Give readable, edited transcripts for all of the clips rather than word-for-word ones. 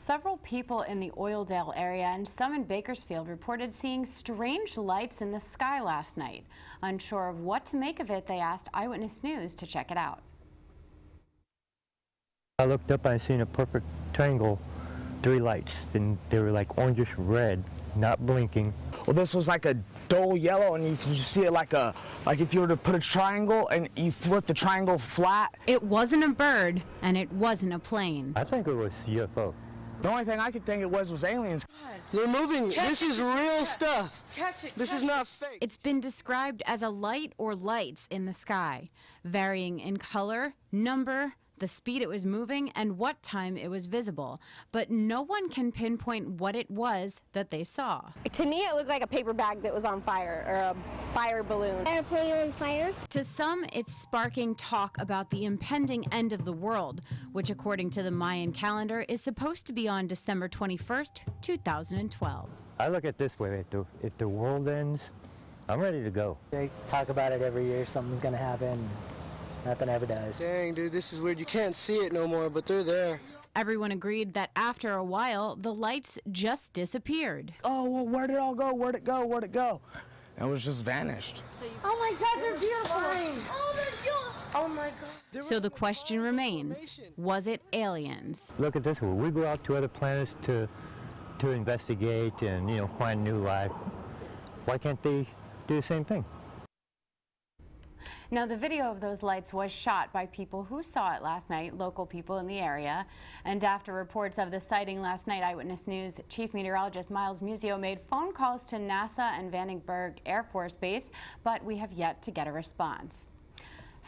Several people in the Oildale area and some in Bakersfield reported seeing strange lights in the sky last night. Unsure of what to make of it, they asked Eyewitness News to check it out. I looked up and I seen a perfect triangle, 3 lights, and they were like orangish red, not blinking. Well, this was like a dull yellow, and you can just see it like if you were to put a triangle and you flip the triangle flat. It wasn't a bird, and it wasn't a plane. I think it was UFO. The only thing I could think it was aliens. They're moving. This is real stuff. This is not fake. It's been described as a light or lights in the sky, varying in color, number, the speed it was moving, and what time it was visible. But no one can pinpoint what it was that they saw. To me, it looked like a paper bag that was on fire, or a fire balloon. Airplane on fire? To some, it's sparking talk about the impending end of the world, which according to the Mayan calendar is supposed to be on December 21st, 2012. I look at it this way, if the world ends, I'm ready to go. They talk about it every year, something's gonna happen. Nothing ever does. Dang, dude, this is weird. You can't see it no more, but they're there. Everyone agreed that after a while, the lights just disappeared. Oh, well, where'd it all go? Where'd it go? Where'd it go? And it was just vanished. Oh my God, they're beautiful. Oh my God. So the question remains, was it aliens? Look at this one. We go out to other planets to investigate and, you know, find new life. Why can't they do the same thing? Now, the video of those lights was shot by people who saw it last night, local people in the area. And after reports of the sighting last night, Eyewitness News Chief Meteorologist Miles Musio made phone calls to NASA and Vandenberg Air Force Base, but we have yet to get a response.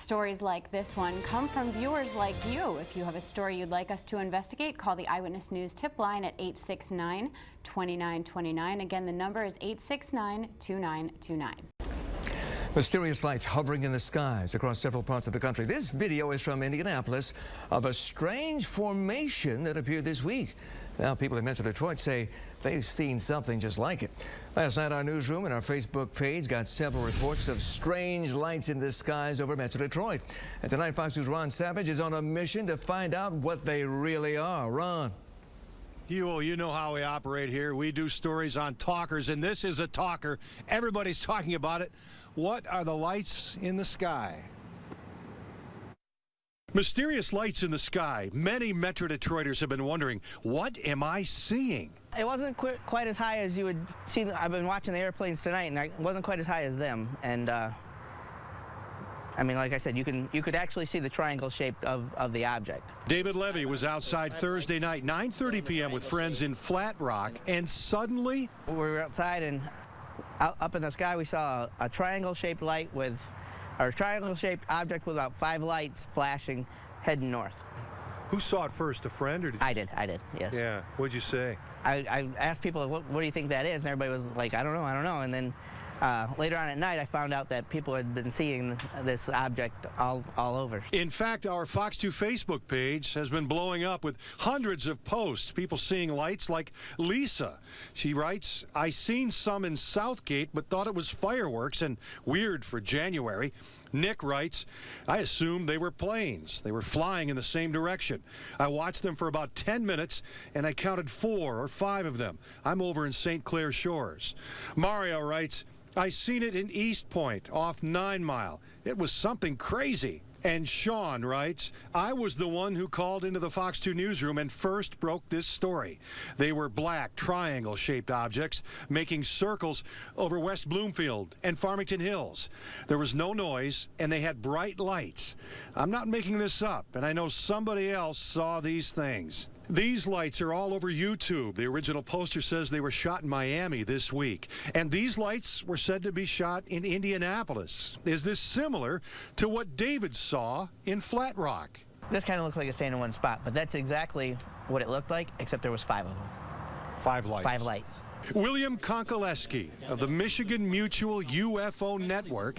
Stories like this one come from viewers like you. If you have a story you'd like us to investigate, call the Eyewitness News tip line at 869-2929. Again, the number is 869-2929. Mysterious lights hovering in the skies across several parts of the country. This video is from Indianapolis of a strange formation that appeared this week. Now, people in Metro Detroit say they've seen something just like it. Last night, our newsroom and our Facebook page got several reports of strange lights in the skies over Metro Detroit. And tonight, Fox News' Ron Savage is on a mission to find out what they really are. Ron. You know how we operate here. We do stories on talkers, and this is a talker. Everybody's talking about it. What are the lights in the sky? Mysterious lights in the sky. Many Metro Detroiters have been wondering, what am I seeing? It wasn't quite as high as you would see. I've been watching the airplanes tonight, and it wasn't quite as high as them. And I mean, like I said, you could actually see the triangle shape of the object. David Levy was outside Thursday night, 9:30 p.m. with friends in Flat Rock, and suddenly we were outside, and up in the sky we saw a triangle-shaped light with, or a triangle-shaped object with about 5 lights flashing heading north. Who saw it first, a friend or did I did, yes. Yeah, what'd you say? I asked people, what do you think that is? And everybody was like, I don't know. And then later on at night, I found out that people had been seeing this object all over. In fact, our Fox 2 Facebook page has been blowing up with hundreds of posts, people seeing lights like Lisa. She writes, I seen some in Southgate, but thought it was fireworks and weird for January. Nick writes, I assumed they were planes. They were flying in the same direction. I watched them for about 10 minutes, and I counted 4 or 5 of them. I'm over in St. Clair Shores. Mario writes, I seen it in East Point, off 9 Mile. It was something crazy. And Sean writes, I was the one who called into the Fox 2 newsroom and first broke this story. They were black, triangle-shaped objects making circles over West Bloomfield and Farmington Hills. There was no noise, and they had bright lights. I'm not making this up, and I know somebody else saw these things. These lights are all over YouTube. The original poster says they were shot in Miami this week. And these lights were said to be shot in Indianapolis. Is this similar to what David saw in Flat Rock? This kind of looks like a stand in one spot, but that's exactly what it looked like, except there was 5 of them. 5 lights. 5 lights. William Konkoleski of the Michigan Mutual UFO Network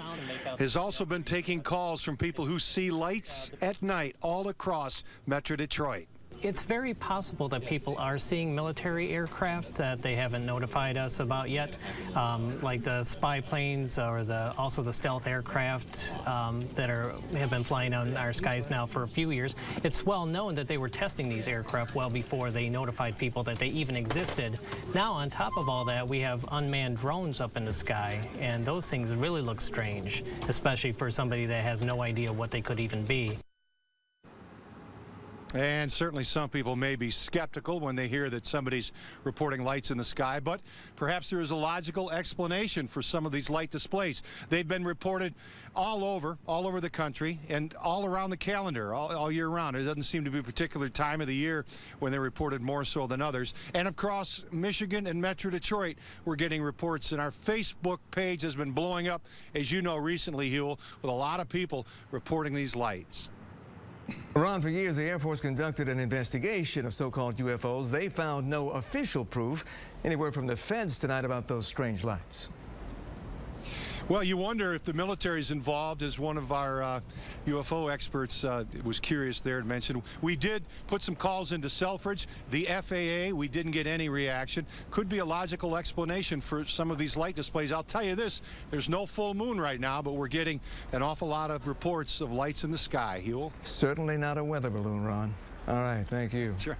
has also been taking calls from people who see lights at night all across Metro Detroit. It's very possible that people are seeing military aircraft that they haven't notified us about yet, like the spy planes or also the stealth aircraft that have been flying on our skies now for a few years. It's well known that they were testing these aircraft well before they notified people that they even existed. Now, on top of all that, we have unmanned drones up in the sky, and those things really look strange, especially for somebody that has no idea what they could even be. And certainly some people may be skeptical when they hear that somebody's reporting lights in the sky, but perhaps there is a logical explanation for some of these light displays. They've been reported all over the country and all around the calendar all year round. It doesn't seem to be a particular time of the year when they're reported more so than others. And across Michigan and Metro Detroit, we're getting reports, and our Facebook page has been blowing up, as you know, recently, Huel, with a lot of people reporting these lights. Ron, for years, the Air Force conducted an investigation of so-called UFOs. They found no official proof. Any word from the feds tonight about those strange lights? Well, you wonder if the military's involved, as one of our UFO experts was curious there to mention. We did put some calls into Selfridge. The FAA, we didn't get any reaction. Could be a logical explanation for some of these light displays. I'll tell you this, there's no full moon right now, but we're getting an awful lot of reports of lights in the sky. Huel? Certainly not a weather balloon, Ron. All right, thank you. That's right.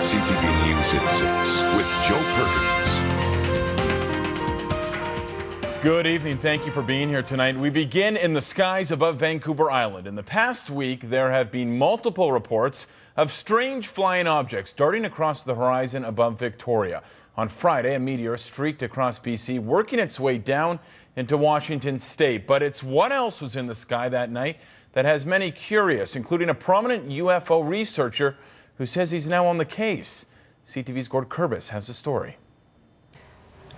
CTV News at 6 with Joe Perkins. Good evening. Thank you for being here tonight. We begin in the skies above Vancouver Island. In the past week, there have been multiple reports of strange flying objects darting across the horizon above Victoria. On Friday, a meteor streaked across BC, working its way down into Washington state. But it's what else was in the sky that night that has many curious, including a prominent UFO researcher who says he's now on the case. CTV's Gord Kurbis has the story.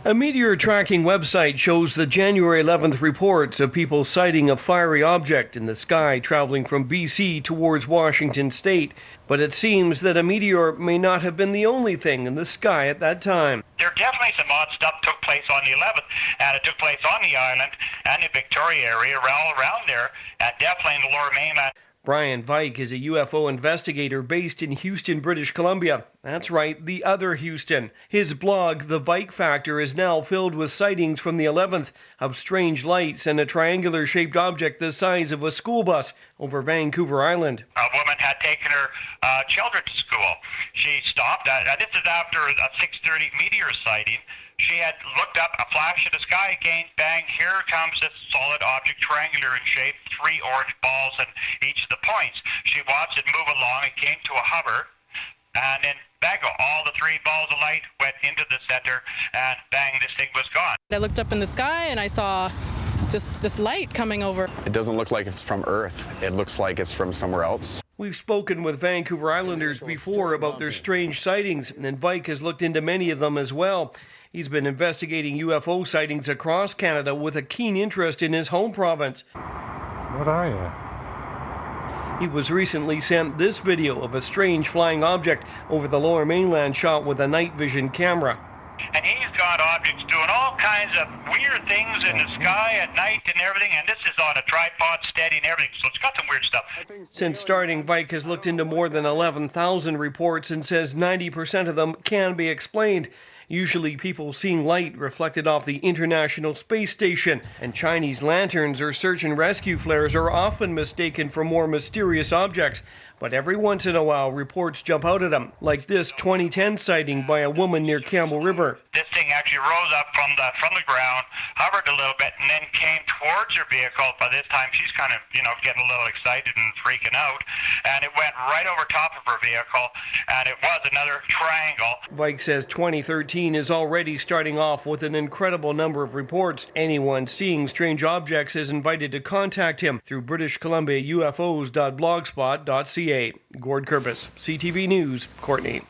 A meteor tracking website shows the January 11th reports of people sighting a fiery object in the sky traveling from BC towards Washington state. But it seems that a meteor may not have been the only thing in the sky at that time. There definitely some odd stuff took place on the 11th, and it took place on the island and the Victoria area, all around there, and definitely in the lower mainland. Brian Vike is a UFO investigator based in Houston, British Columbia. That's right, the other Houston. His blog, The Vike Factor, is now filled with sightings from the 11th of strange lights and a triangular-shaped object the size of a school bus over Vancouver Island. A woman had taken her children to school. She stopped. This is after a 6:30 meteor sighting. She had looked up, a flash in the sky again, bang, here comes this solid object, triangular in shape, 3 orange balls in each of the points. She watched it move along, it came to a hover, and then bang, all the 3 balls of light went into the center, and bang, this thing was gone. I looked up in the sky and I saw just this light coming over. It doesn't look like it's from Earth. It looks like it's from somewhere else. We've spoken with Vancouver Islanders before about their strange sightings, and Vike has looked into many of them as well. He's been investigating UFO sightings across Canada with a keen interest in his home province. What are you? He was recently sent this video of a strange flying object over the lower mainland shot with a night vision camera. And he's got objects doing all kinds of weird things in the sky at night and everything, and this is on a tripod steady and everything, so it's got some weird stuff. Since starting, Vike has looked into more than 11,000 reports and says 90% of them can be explained. Usually people seeing light reflected off the International Space Station, and Chinese lanterns or search and rescue flares are often mistaken for more mysterious objects. But every once in a while, reports jump out at them, like this 2010 sighting by a woman near Campbell River. This thing actually rose up from the ground, hovered a little bit, and then came towards her vehicle. By this time, she's kind of, getting a little excited and freaking out. And it went right over top of her vehicle, and it was another triangle. Vike says 2013 is already starting off with an incredible number of reports. Anyone seeing strange objects is invited to contact him through British Columbia UFOs.blogspot.ca. Gord Kurbis, CTV News, Courtney.